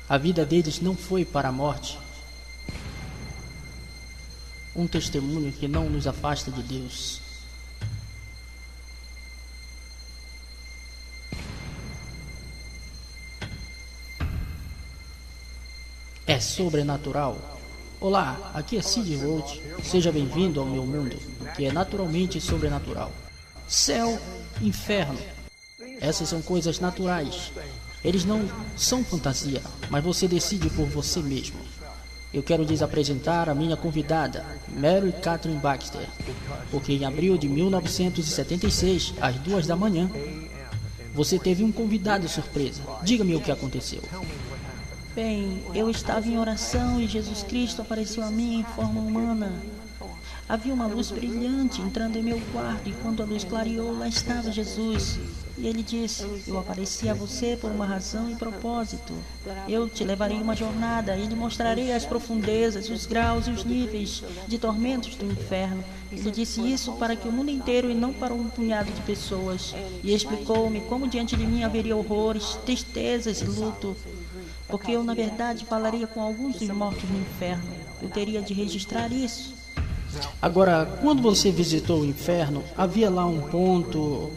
A vida deles não foi para a morte. Um testemunho que não nos afasta de Deus. É sobrenatural. Olá, aqui é Sid Roth. Seja bem-vindo ao meu mundo, que é naturalmente sobrenatural. Céu, inferno. Essas são coisas naturais. Eles não são fantasia, mas você decide por você mesmo. Eu quero lhes apresentar a minha convidada, Mary Catherine Baxter, porque em abril de 1976, às 2 da manhã, você teve um convidado surpresa. Diga-me o que aconteceu. Bem, eu estava em oração e Jesus Cristo apareceu a mim em forma humana. Havia uma luz brilhante entrando em meu quarto e quando a luz clareou, lá estava Jesus. E ele disse, eu apareci a você por uma razão e propósito. Eu te levarei uma jornada e lhe mostrarei as profundezas, os graus e os níveis de tormentos do inferno. Ele disse isso para que o mundo inteiro e não para um punhado de pessoas. E explicou-me como diante de mim haveria horrores, tristezas e luto. Porque eu, na verdade, falaria com alguns dos mortos no inferno. Eu teria de registrar isso. Agora, quando você visitou o inferno, havia lá um ponto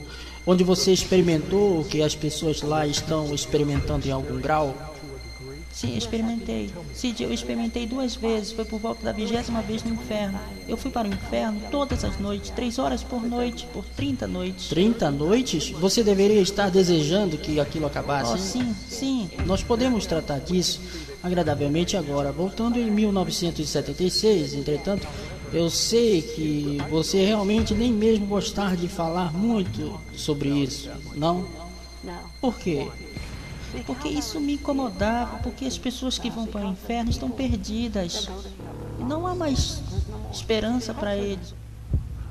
onde você experimentou o que as pessoas lá estão experimentando em algum grau? Sim, experimentei. Cid, eu experimentei 2 vezes. Foi por volta da 20ª vez no inferno. Eu fui para o inferno todas as noites, 3 horas por noite, por 30 noites. 30 noites? Você deveria estar desejando que aquilo acabasse. Oh, sim, sim. Nós podemos tratar disso agradavelmente agora. Voltando em 1976, entretanto, eu sei que você realmente nem mesmo gostar de falar muito sobre isso, não? Por quê? Porque isso me incomodava, porque as pessoas que vão para o inferno estão perdidas. E não há mais esperança para eles.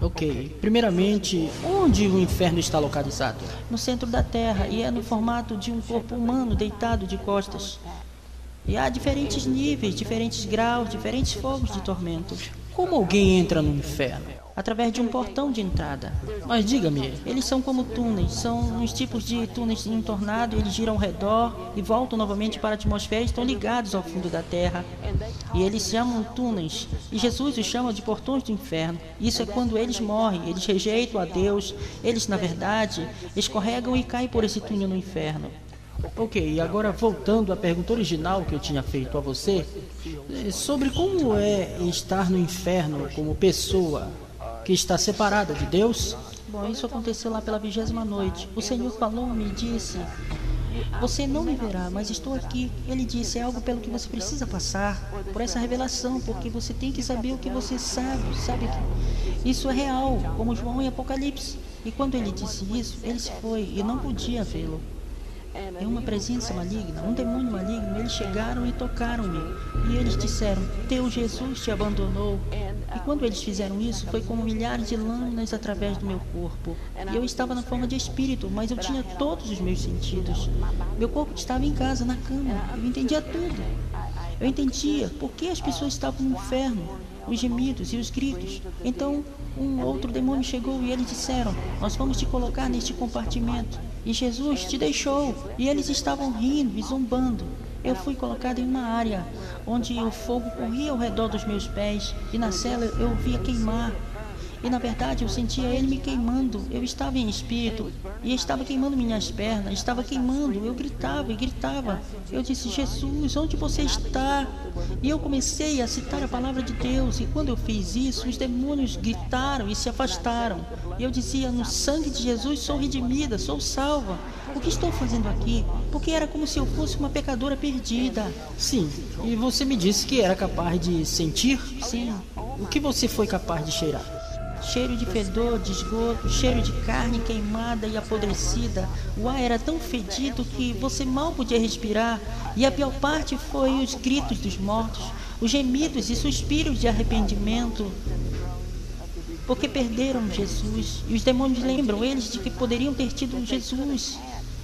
Ok. Primeiramente, onde o inferno está localizado? No centro da terra, e é no formato de um corpo humano deitado de costas. E há diferentes níveis, diferentes graus, diferentes fogos de tormento. Como alguém entra no inferno? Através de um portão de entrada. Mas diga-me, Eles são como túneis, são uns tipos de túneis em um tornado, eles giram ao redor e voltam novamente para a atmosfera e estão ligados ao fundo da terra. E eles chamam túneis, e Jesus os chama de portões do inferno. Isso é quando eles morrem, eles rejeitam a Deus, eles na verdade escorregam e caem por esse túnel no inferno. ok, e agora voltando à pergunta original que eu tinha feito a você, sobre como é estar no inferno como pessoa que está separada de Deus. Bom, isso aconteceu lá pela 20ª noite. O Senhor falou-me e disse, você não me verá, mas estou aqui. Ele disse, é algo pelo que você precisa passar, por essa revelação, porque você tem que saber o que você sabe que isso é real, como João em Apocalipse. E quando ele disse isso, ele se foi e não podia vê-lo. É uma presença maligna, um demônio maligno. Eles chegaram e tocaram-me. E eles disseram, teu Jesus te abandonou. E quando eles fizeram isso, foi como milhares de lâminas através do meu corpo. E eu estava na forma de espírito, mas eu tinha todos os meus sentidos. Meu corpo estava em casa, na cama. Eu entendia tudo. Eu entendia por que as pessoas estavam no inferno, os gemidos e os gritos. Então, um outro demônio chegou e eles disseram, nós vamos te colocar neste compartimento. E Jesus te deixou. E eles estavam rindo e zombando. Eu fui colocado em uma área onde o fogo corria ao redor dos meus pés e na cela eu via queimar. E na verdade eu sentia ele me queimando. Eu estava em espírito e estava queimando minhas pernas, estava queimando. Eu gritava e gritava. Eu disse, Jesus, onde você está? E eu comecei a citar a palavra de Deus. E quando eu fiz isso, os demônios gritaram e se afastaram. E eu dizia, no sangue de Jesus sou redimida, sou salva. O que estou fazendo aqui? Porque era como se eu fosse uma pecadora perdida. Sim, e você me disse que era capaz de sentir? Sim. O que você foi capaz de cheirar? Cheiro de fedor, de esgoto, cheiro de carne queimada e apodrecida. O ar era tão fedido que você mal podia respirar. E a pior parte foi os gritos dos mortos, os gemidos e suspiros de arrependimento. Porque perderam Jesus. E os demônios lembram eles de que poderiam ter tido Jesus.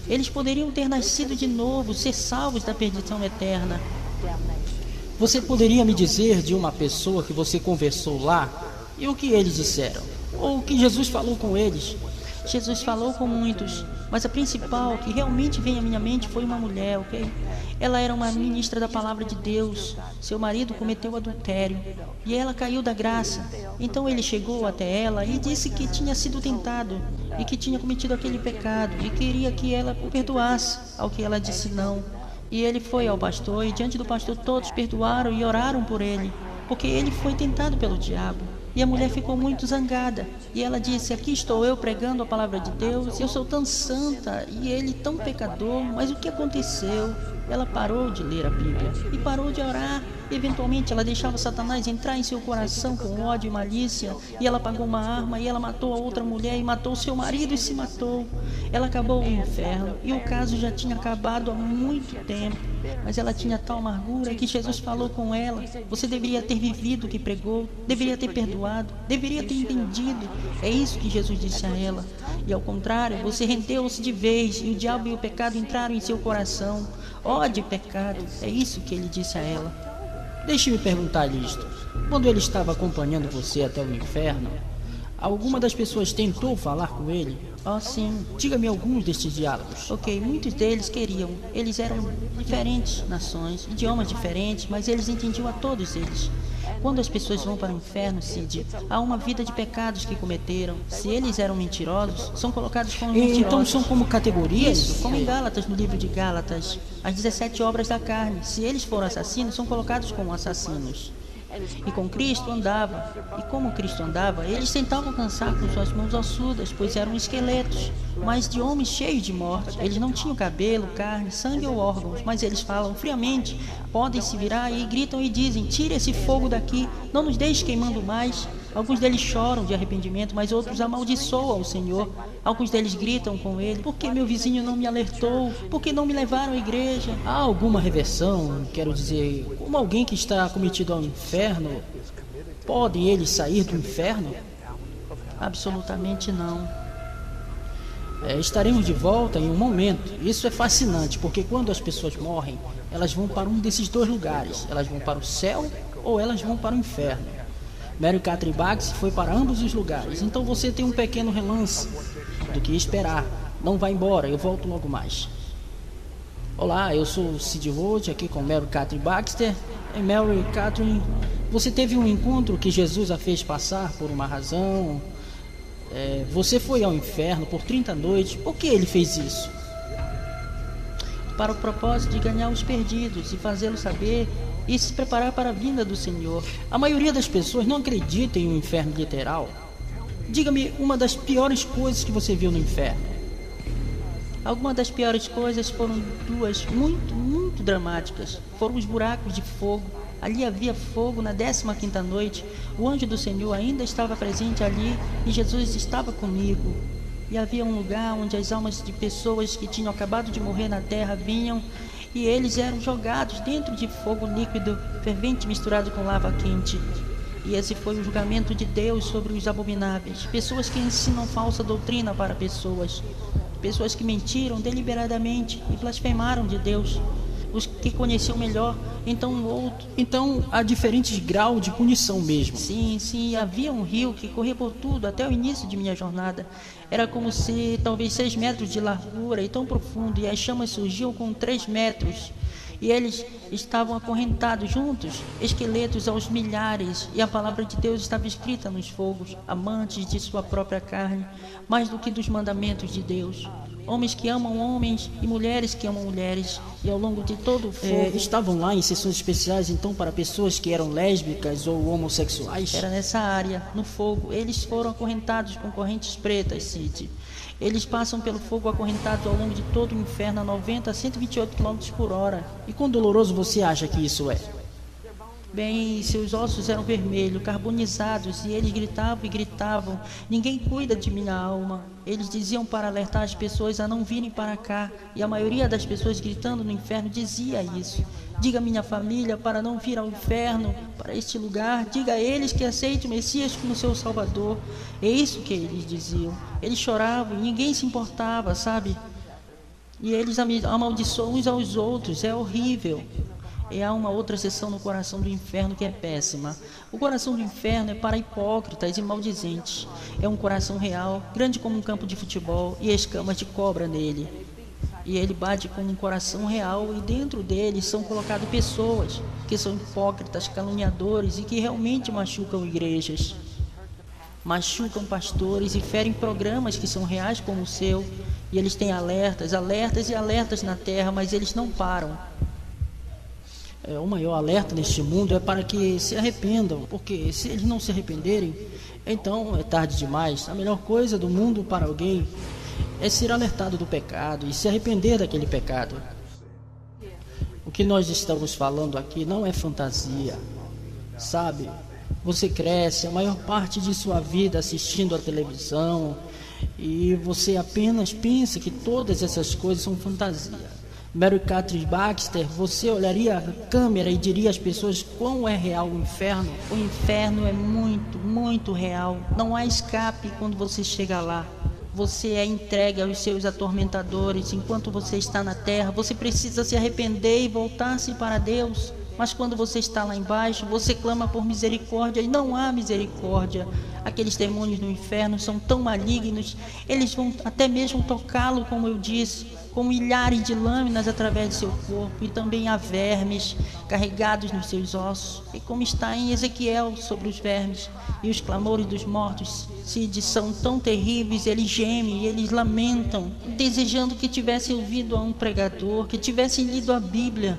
Eles poderiam ter nascido de novo, ser salvos da perdição eterna. Você poderia me dizer de uma pessoa que você conversou lá? E o que eles disseram? Ou o que Jesus falou com eles? Jesus falou com muitos. mas a principal que realmente veio à minha mente foi uma mulher, ok? Ela era uma ministra da palavra de Deus. Seu marido cometeu adultério e ela caiu da graça. Então ele chegou até ela e disse que tinha sido tentado e que tinha cometido aquele pecado e queria que ela o perdoasse, ao que ela disse não. E ele foi ao pastor e diante do pastor todos perdoaram e oraram por ele, porque ele foi tentado pelo diabo. E a mulher ficou muito zangada. E ela disse, aqui estou eu pregando a palavra de Deus, eu sou tão santa e ele tão pecador, mas o que aconteceu? Ela parou de ler a Bíblia e parou de orar. Eventualmente ela deixava Satanás entrar em seu coração com ódio e malícia, e ela pagou uma arma e ela matou a outra mulher e matou seu marido e se matou. Ela acabou no inferno e o caso já tinha acabado há muito tempo, mas ela tinha tal amargura que Jesus falou com ela, você deveria ter vivido o que pregou, deveria ter perdoado, deveria ter entendido. É isso que Jesus disse a ela. E ao contrário, você rendeu-se de vez e o diabo e o pecado entraram em seu coração. Ódio e pecado, é isso que ele disse a ela. Deixe-me perguntar-lhe isto. Quando ele estava acompanhando você até o inferno, alguma das pessoas tentou falar com ele? Oh, sim. Diga-me alguns destes diálogos. Ok, muitos deles queriam. Eles eram diferentes nações, idiomas diferentes, mas eles entendiam a todos eles. Quando as pessoas vão para o inferno, Cid, há uma vida de pecados que cometeram. Se eles eram mentirosos, são colocados como mentirosos. Então são como categorias? Isso, como em Gálatas, no livro de Gálatas. As 17 obras da carne. Se eles foram assassinos, são colocados como assassinos. E com Cristo andava. E como Cristo andava, eles tentavam alcançar com suas mãos ossudas, pois eram esqueletos, mas de homens cheios de morte. Eles não tinham cabelo, carne, sangue ou órgãos, mas eles falam friamente, podem se virar e gritam e dizem, tire esse fogo daqui, não nos deixe queimando mais. Alguns deles choram de arrependimento, mas outros amaldiçoam o Senhor. Alguns deles gritam com ele, por que meu vizinho não me alertou? Por que não me levaram à igreja? Há alguma reversão, quero dizer, como alguém que está cometido ao inferno, podem eles sair do inferno? Absolutamente não. Estaremos de volta em um momento. Isso é fascinante, porque quando as pessoas morrem, elas vão para um desses dois lugares. Elas vão para o céu ou elas vão para o inferno. Mary Catherine Baggs foi para ambos os lugares, então você tem um pequeno relance do que esperar. Não vá embora, eu volto logo mais. Olá, eu sou Cid Roth, aqui com Mary Catherine Baxter. E Mary Catherine, você teve um encontro que Jesus a fez passar por uma razão. Você foi ao inferno por 30 noites. Por que ele fez isso? Para o propósito de ganhar os perdidos e fazê-los saber e se preparar para a vinda do Senhor. A maioria das pessoas não acredita em um inferno literal. Diga-me uma das piores coisas que você viu no inferno. Algumas das piores coisas foram duas muito dramáticas. Foram os buracos de fogo. Ali havia fogo na 15ª noite. O anjo do Senhor ainda estava presente ali e Jesus estava comigo. E havia um lugar onde as almas de pessoas que tinham acabado de morrer na terra vinham e eles eram jogados dentro de fogo líquido, fervente misturado com lava quente. E esse foi o julgamento de Deus sobre os abomináveis, pessoas que ensinam falsa doutrina para pessoas que mentiram deliberadamente e blasfemaram de Deus, os que conheciam melhor, Então há diferentes graus de punição mesmo. Sim, havia um rio que corria por tudo até o início de minha jornada. Era como se talvez 6 metros de largura e tão profundo, e as chamas surgiam com 3 metros. E eles estavam acorrentados juntos, esqueletos aos milhares, e a palavra de Deus estava escrita nos fogos, amantes de sua própria carne, mais do que dos mandamentos de Deus. Homens que amam homens e mulheres que amam mulheres, e ao longo de todo o fogo... Estavam lá em sessões especiais, então, para pessoas que eram lésbicas ou homossexuais? Era nessa área, no fogo. Eles foram acorrentados com correntes pretas, Cid. Eles passam pelo fogo acorrentados ao longo de todo o inferno a 90 a 128 km por hora. E quão doloroso você acha que isso é? Bem, seus ossos eram vermelhos, carbonizados, e eles gritavam e gritavam, ninguém cuida de minha alma. Eles diziam para alertar as pessoas a não virem para cá, e a maioria das pessoas gritando no inferno dizia isso. Diga à minha família para não vir ao inferno, para este lugar. Diga a eles que aceitem o Messias como seu Salvador. É isso que eles diziam. Eles choravam e ninguém se importava, sabe? E eles amaldiçoam uns aos outros. É horrível. E há uma outra seção no coração do inferno que é péssima. O coração do inferno é para hipócritas e maldizentes. É um coração real, grande como um campo de futebol, e escamas de cobra nele. E ele bate com um coração real, e dentro dele são colocadas pessoas que são hipócritas, caluniadores e que realmente machucam igrejas. Machucam pastores e ferem programas que são reais como o seu. E eles têm alertas, alertas e alertas na terra, mas eles não param. O maior alerta neste mundo é para que se arrependam, porque se eles não se arrependerem, então é tarde demais. A melhor coisa do mundo para alguém é ser alertado do pecado e se arrepender daquele pecado. O que nós estamos falando aqui não é fantasia, sabe? Você cresce a maior parte de sua vida assistindo a televisão e você apenas pensa que todas essas coisas são fantasia. Mary Catherine Baxter, você olharia a câmera e diria às pessoas quão é real o inferno? O inferno é muito, muito real. Não há escape quando você chega lá. Você é entregue aos seus atormentadores. Enquanto você está na terra, você precisa se arrepender e voltar-se para Deus. Mas quando você está lá embaixo, você clama por misericórdia e não há misericórdia. Aqueles demônios no inferno são tão malignos, eles vão até mesmo tocá-lo, como eu disse, com milhares de lâminas através de seu corpo, e também há vermes carregados nos seus ossos. E como está em Ezequiel sobre os vermes, e os clamores dos mortos, Cid, são tão terríveis, eles gemem e eles lamentam, desejando que tivessem ouvido a um pregador, que tivessem lido a Bíblia,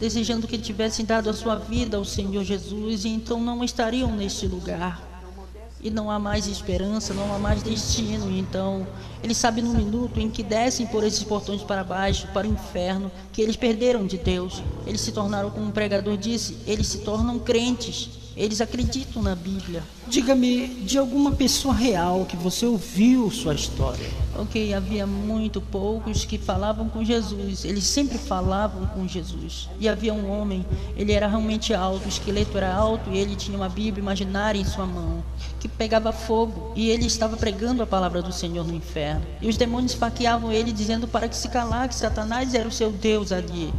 desejando que tivessem dado a sua vida ao Senhor Jesus, e então não estariam neste lugar. E não há mais esperança, não há mais destino. Então, eles sabem no minuto em que descem por esses portões para baixo, para o inferno, que eles perderam de Deus. Eles se tornaram, como o pregador disse, eles se tornam crentes. Eles acreditam na Bíblia. Diga-me de alguma pessoa real que você ouviu sua história. Ok, havia muito poucos que falavam com Jesus. Eles sempre falavam com Jesus. E havia um homem, ele era realmente alto, o esqueleto era alto, e ele tinha uma Bíblia imaginária em sua mão, que pegava fogo, e ele estava pregando a palavra do Senhor no inferno. E os demônios esfaqueavam ele, dizendo para que se calar, que Satanás era o seu Deus ali.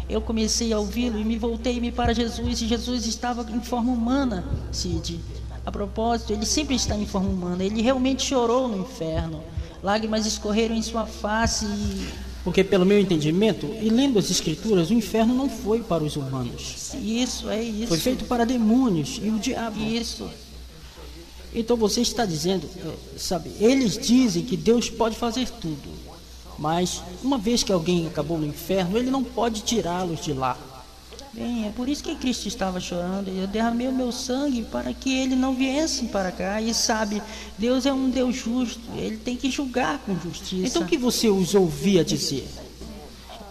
Eu comecei a ouvi-lo e me voltei-me para Jesus, e Jesus estava em forma humana, Cid. A propósito, ele sempre está em forma humana. Ele realmente chorou no inferno. Lágrimas escorreram em sua face Porque pelo meu entendimento, e lendo as escrituras, o inferno não foi para os humanos. Isso, é isso. Foi feito para demônios e o diabo. Isso. Então você está dizendo, sabe, eles dizem que Deus pode fazer tudo. Mas, uma vez que alguém acabou no inferno, ele não pode tirá-los de lá. Bem, é por isso que Cristo estava chorando. Eu derramei o meu sangue para que ele não viesse para cá. E sabe, Deus é um Deus justo. Ele tem que julgar com justiça. Então o que você os ouvia dizer?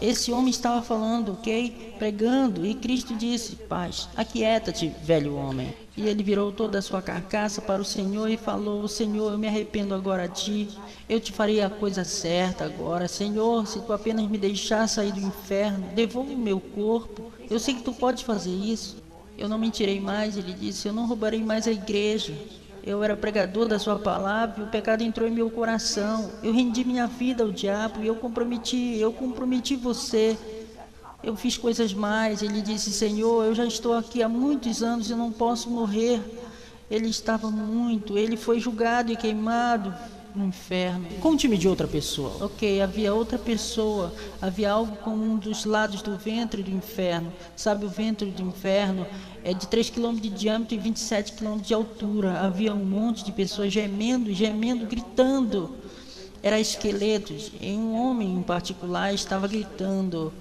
Esse homem estava falando, ok? Pregando, e Cristo disse: paz, aquieta-te, velho homem. E ele virou toda a sua carcaça para o Senhor e falou: Senhor, eu me arrependo agora de ti. Eu te farei a coisa certa agora. Senhor, se tu apenas me deixar sair do inferno, devolve o meu corpo. Eu sei que tu podes fazer isso. Eu não mentirei mais, ele disse. Eu não roubarei mais a igreja. Eu era pregador da sua palavra e o pecado entrou em meu coração. Eu rendi minha vida ao diabo e eu comprometi você. Eu fiz coisas mais. Ele disse: Senhor, eu já estou aqui há muitos anos e não posso morrer. Ele foi julgado e queimado no inferno. Conte-me de outra pessoa. Ok, havia outra pessoa. Havia algo com um dos lados do ventre do inferno. Sabe, o ventre do inferno é de 3 km de diâmetro e 27 km de altura. Havia um monte de pessoas gemendo, gritando. Eram esqueletos. E um homem em particular estava gritando.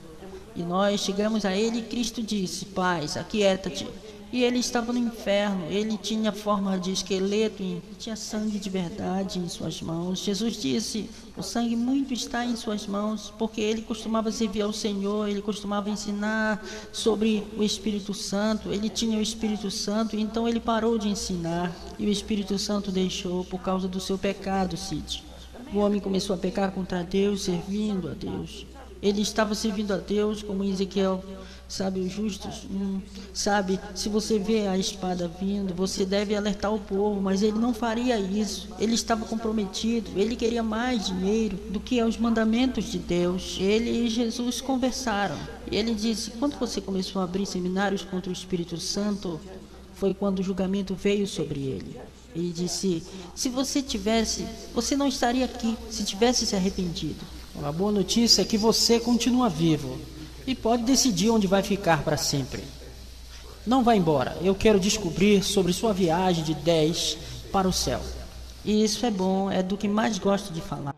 E nós chegamos a ele e Cristo disse: paz, aquieta-te. E ele estava no inferno. Ele tinha forma de esqueleto e tinha sangue de verdade em suas mãos. Jesus disse: o sangue muito está em suas mãos, porque ele costumava servir ao Senhor, ele costumava ensinar sobre o Espírito Santo. Ele tinha o Espírito Santo, então ele parou de ensinar. E o Espírito Santo deixou por causa do seu pecado, Cid. O homem começou a pecar contra Deus, servindo a Deus. Ele estava servindo a Deus como Ezequiel. Sabe, os justos, sabe, se você vê a espada vindo, você deve alertar o povo, mas ele não faria isso. Ele estava comprometido, ele queria mais dinheiro do que os mandamentos de Deus. Ele e Jesus conversaram. E ele disse: quando você começou a abrir seminários contra o Espírito Santo, foi quando o julgamento veio sobre ele. Ele disse: se você tivesse, você não estaria aqui se tivesse se arrependido. A boa notícia é que você continua vivo e pode decidir onde vai ficar para sempre. Não vá embora, eu quero descobrir sobre sua viagem de 10 para o céu. E isso é bom, é do que mais gosto de falar.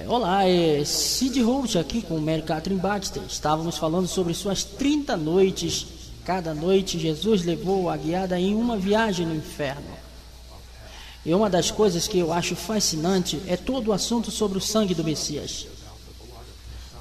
Olá, Sid Holt aqui com o Mary Catherine Baxter. Estávamos falando sobre suas 30 noites. Cada noite Jesus levou a guiada em uma viagem no inferno. E uma das coisas que eu acho fascinante é todo o assunto sobre o sangue do Messias.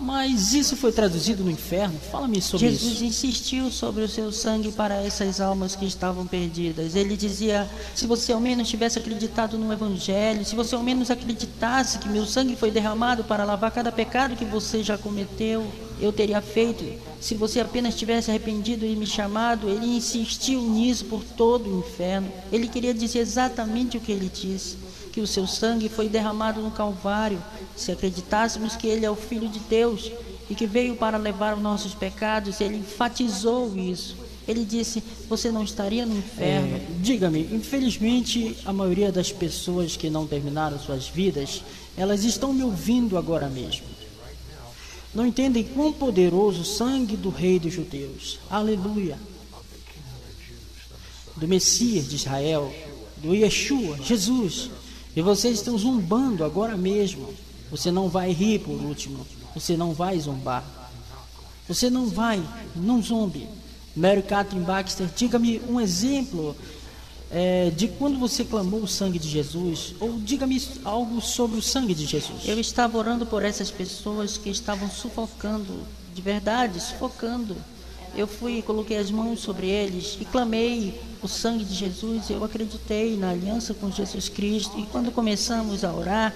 Mas isso foi traduzido no inferno? Fala-me sobre isso. Jesus insistiu sobre o seu sangue para essas almas que estavam perdidas. Ele dizia: se você ao menos tivesse acreditado no Evangelho, se você ao menos acreditasse que meu sangue foi derramado para lavar cada pecado que você já cometeu, eu teria feito. Se você apenas tivesse arrependido e me chamado. Ele insistiu nisso por todo o inferno. Ele queria dizer exatamente o que ele disse: que o seu sangue foi derramado no Calvário. Se acreditássemos que ele é o Filho de Deus e que veio para levar os nossos pecados, ele enfatizou isso. Ele disse: você não estaria no inferno. Diga-me, infelizmente a maioria das pessoas que não terminaram suas vidas, elas estão me ouvindo agora mesmo. Não entendem quão poderoso o sangue do Rei dos Judeus, aleluia, do Messias de Israel, do Yeshua, Jesus. E vocês estão zombando agora mesmo. Você não vai rir por último. Você não vai zombar. Você não zombe. Mary Catherine Baxter, diga-me um exemplo de quando você clamou o sangue de Jesus. Ou diga-me algo sobre o sangue de Jesus. Eu estava orando por essas pessoas que estavam sufocando, de verdade, sufocando. Eu fui e coloquei as mãos sobre eles e clamei o sangue de Jesus. Eu acreditei na aliança com Jesus Cristo. E quando começamos a orar,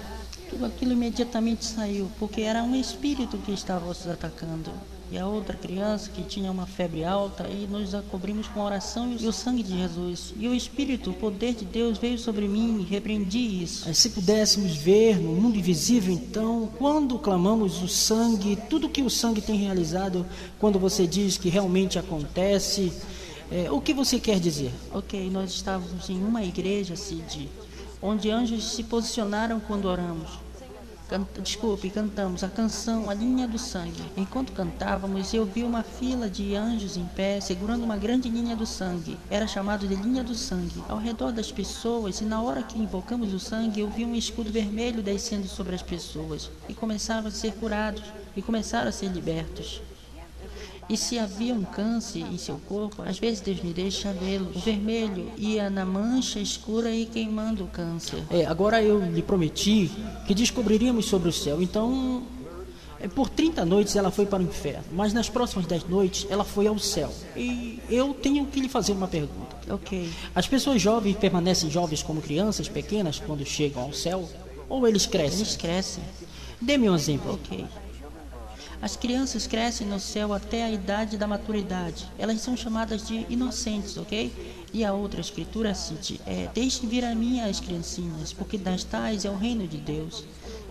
tudo aquilo imediatamente saiu, porque era um espírito que estava os atacando. E a outra criança que tinha uma febre alta, e nós a cobrimos com oração e o sangue de Jesus. E o Espírito, o poder de Deus veio sobre mim e repreendi isso. Se pudéssemos ver no mundo invisível, então, quando clamamos o sangue, tudo que o sangue tem realizado, quando você diz que realmente acontece, o que você quer dizer? Ok, nós estávamos em uma igreja, Cid, onde anjos se posicionaram quando oramos. Cantamos a canção A Linha do Sangue. Enquanto cantávamos, eu vi uma fila de anjos em pé, segurando uma grande linha do sangue. Era chamado de Linha do Sangue. Ao redor das pessoas, e na hora que invocamos o sangue, eu vi um escudo vermelho descendo sobre as pessoas. E começaram a ser curados, e começaram a ser libertos. E se havia um câncer em seu corpo, às vezes Deus me deixa vê-lo. O vermelho ia na mancha escura e queimando o câncer. Agora eu lhe prometi que descobriríamos sobre o céu. Então, por 30 noites ela foi para o inferno, mas nas próximas 10 noites ela foi ao céu. E eu tenho que lhe fazer uma pergunta. Ok. As pessoas jovens permanecem jovens como crianças pequenas quando chegam ao céu? Ou eles crescem? Eles crescem. Dê-me um exemplo. Ok. As crianças crescem no céu até a idade da maturidade. Elas são chamadas de inocentes, ok? E a outra escritura cite: deixem vir a mim as criancinhas, porque das tais é o reino de Deus.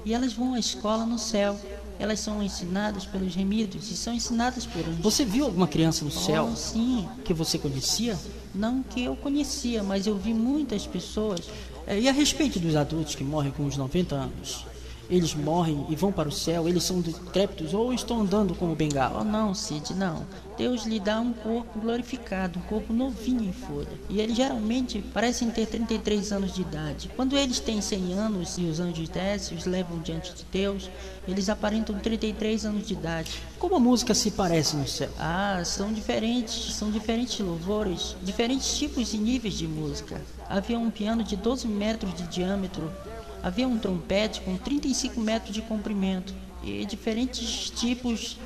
E elas vão à escola no céu. Elas são ensinadas pelos remidos e são ensinadas por anjos. Você viu alguma criança no céu? Sim. Que você conhecia? Não que eu conhecia, mas eu vi muitas pessoas. E a respeito dos adultos que morrem com uns 90 anos? Eles morrem e vão para o céu? Eles são decrépitos ou estão andando como bengala? Oh, não, Cid, não. Deus lhe dá um corpo glorificado, um corpo novinho em folha. E eles geralmente parecem ter 33 anos de idade. Quando eles têm 100 anos e os anjos descem, os levam diante de Deus, eles aparentam 33 anos de idade. Como a música se parece no céu? São diferentes louvores, diferentes tipos e níveis de música. Havia um piano de 12 metros de diâmetro. Havia um trompete com 35 metros de comprimento e diferentes tipos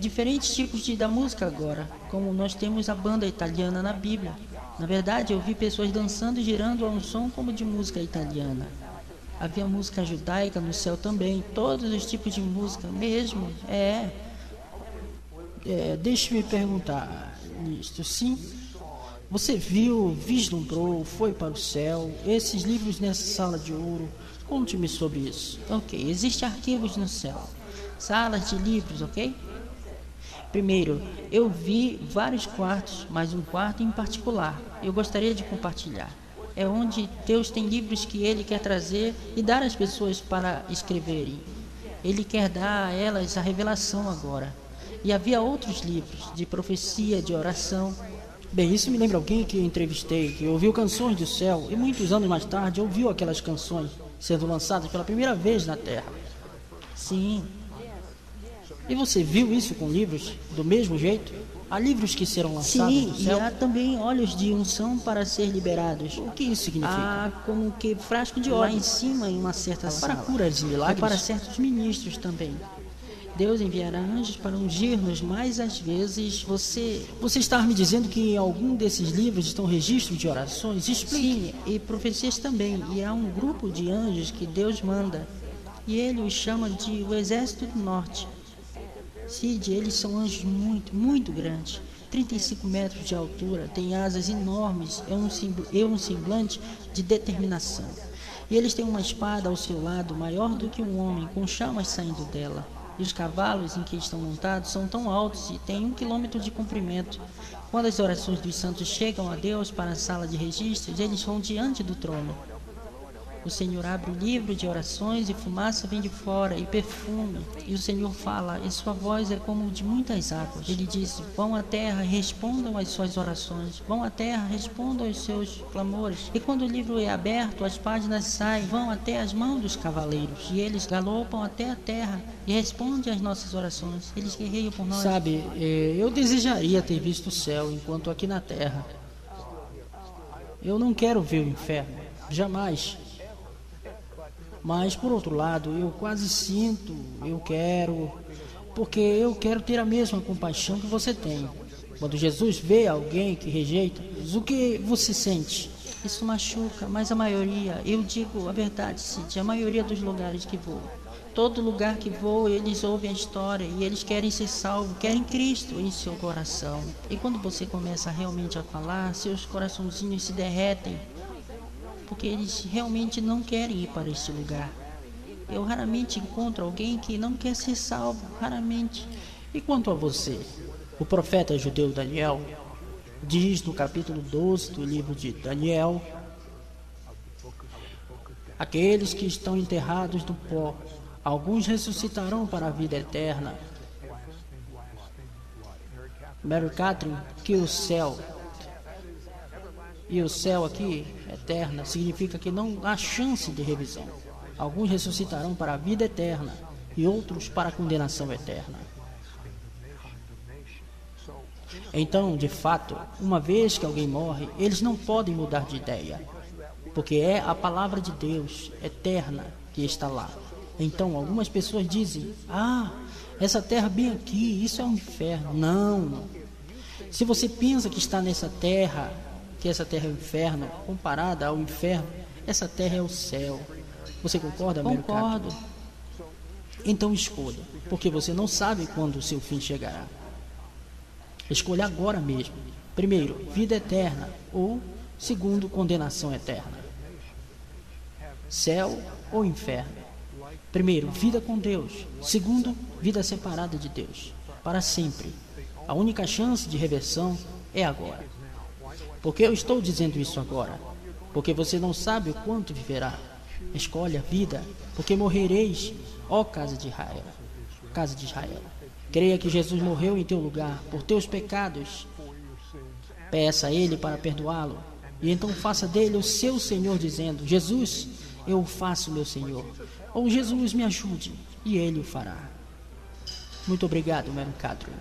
diferentes tipos da música agora, como nós temos a banda italiana na Bíblia. Na verdade, eu vi pessoas dançando e girando a um som como de música italiana. Havia música judaica no céu também, todos os tipos de música mesmo. Deixe-me perguntar nisto, sim? Você viu, vislumbrou, foi para o céu, esses livros nessa sala de ouro? Conte-me sobre isso. Ok, existem arquivos no céu, salas de livros, ok? Primeiro, eu vi vários quartos, mas um quarto em particular eu gostaria de compartilhar. É onde Deus tem livros que Ele quer trazer e dar às pessoas para escreverem. Ele quer dar a elas a revelação agora. E havia outros livros de profecia, de oração. Bem, isso me lembra alguém que eu entrevistei, que ouviu canções do céu e muitos anos mais tarde ouviu aquelas canções sendo lançadas pela primeira vez na Terra. Sim. E você viu isso com livros do mesmo jeito? Há livros que serão lançados Sim, do céu? e há também óleos de unção para ser liberados. O que isso significa? Há como que frasco de óleo lá em cima em uma certa sala. Para curas e milagres? E para certos ministros também. Deus enviará anjos para ungir-nos, mas às vezes você está me dizendo que em algum desses livros estão registros de orações? Explique. Sim, e profecias também. E há um grupo de anjos que Deus manda. E Ele os chama de o Exército do Norte. Cid, eles são anjos muito, muito grandes. 35 metros de altura, têm asas enormes, é um semblante de determinação. E eles têm uma espada ao seu lado, maior do que um homem, com chamas saindo dela. E os cavalos em que estão montados são tão altos e têm 1 quilômetro de comprimento. Quando as orações dos santos chegam a Deus para a sala de registros, eles vão diante do trono. O Senhor abre o livro de orações e fumaça vem de fora e perfume. E o Senhor fala, e sua voz é como de muitas águas. Ele diz, vão à terra e respondam às suas orações. Vão à terra, respondam aos seus clamores. E quando o livro é aberto, as páginas saem, vão até as mãos dos cavaleiros. E eles galopam até a terra e respondem às nossas orações. Eles guerreiam por nós. Sabe, eu desejaria ter visto o céu enquanto aqui na terra. Eu não quero ver o inferno, jamais. Mas, por outro lado, eu quase sinto, porque eu quero ter a mesma compaixão que você tem. Quando Jesus vê alguém que rejeita, o que você sente? Isso machuca, mas a maioria, eu digo a verdade, Cid, a maioria dos lugares que vou. Todo lugar que vou, eles ouvem a história e eles querem ser salvos, querem Cristo em seu coração. E quando você começa realmente a falar, seus coraçãozinhos se derretem. Porque eles realmente não querem ir para este lugar. Eu raramente encontro alguém que não quer ser salvo, raramente. E quanto a você? O profeta judeu Daniel diz no capítulo 12 do livro de Daniel: aqueles que estão enterrados no pó, alguns ressuscitarão para a vida eterna. Mary Catherine, que o céu... E o céu aqui, eterna, significa que não há chance de revisão. Alguns ressuscitarão para a vida eterna e outros para a condenação eterna. Então, de fato, uma vez que alguém morre, eles não podem mudar de ideia, porque é a palavra de Deus eterna que está lá. Então, algumas pessoas dizem, essa terra bem aqui, isso é um inferno. Não. Se você pensa que está nessa terra, que essa terra é o inferno, comparada ao inferno, essa terra é o céu. Você concorda, Mary Catherine? Concordo. Então escolha, porque você não sabe quando o seu fim chegará. Escolha agora mesmo. Primeiro, vida eterna, ou segundo, condenação eterna. Céu ou inferno. Primeiro, vida com Deus. Segundo, vida separada de Deus, para sempre. A única chance de reversão é agora. Por que eu estou dizendo isso agora? Porque você não sabe o quanto viverá. Escolhe a vida, porque morrereis, ó casa de Israel. Casa de Israel. Creia que Jesus morreu em teu lugar, por teus pecados. Peça a Ele para perdoá-lo. E então faça dele o seu Senhor, dizendo, Jesus, eu o faço meu Senhor. Ou Jesus, me ajude. E Ele o fará. Muito obrigado, Mary Catherine.